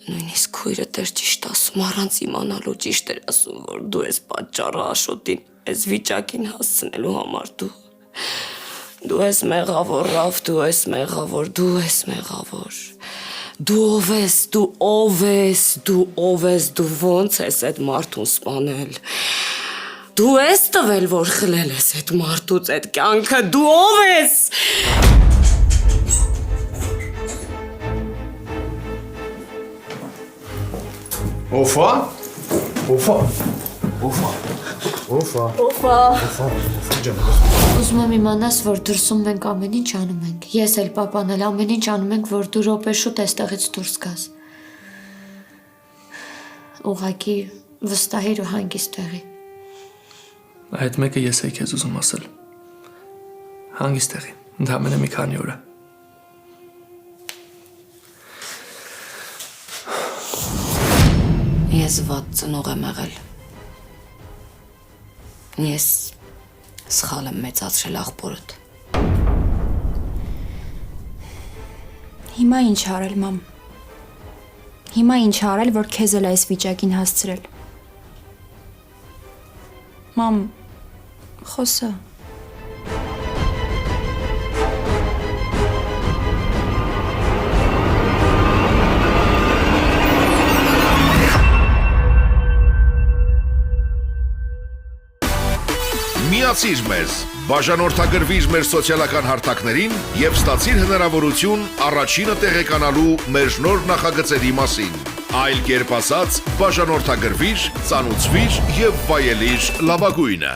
Նույնիսկ քույրը դեռ ճիշտ ասում, առանց իմանալու ճիշտ էր ասում, որ դու ես պատճառը Աշոտին, այս վիճակին հասցնելու համար դու ես մեղավոր, Ռաֆ, դու ես մեղավոր, դու ես մեղավոր։ Դու ով ես, դու ով ես, դու ով ես, դու ոնց ես այդ մարդուն սպանել։ Դու ես տվել, որ խլել ես այդ մարդուց այդ կյանքը, դու ով ես։ Օֆա։ Ուզում եմ իմանաս, որ դրսում մենք ամեն ինչ անում ենք։ Ես էլ պապան էլ ամեն ինչ անում ենք, որ դու րոպե շուտ այստեղից դուրս գաս։ Ուղղակի վստահիր ու հանգիստ եղի։ Այդ մեկը ես էի քեզ ուզում ասել։ Հանգիստ եղի, ընդամենը մի քանի օր է։ Ես վատ ծնող եմ եղել։ Ես սխալ եմ մեծացրել աղբորդ։ Հիմա ինչ արել, մամ։ Հիմա ինչ արել, որ քեզ էլ այս վիճակին հասցրել։ Մամ, խոսա։ Միացիր մեզ, բաժանորդագրվիր մեր սոցիալական հարթակներին և ստացիր հնարավորություն առաջինը տեղեկանալու մեր նոր նախագծերի մասին։ Այլ կերպ ասած, բաժանորդագրվիր, ծանուցվիր և վայելիր լավագույնը։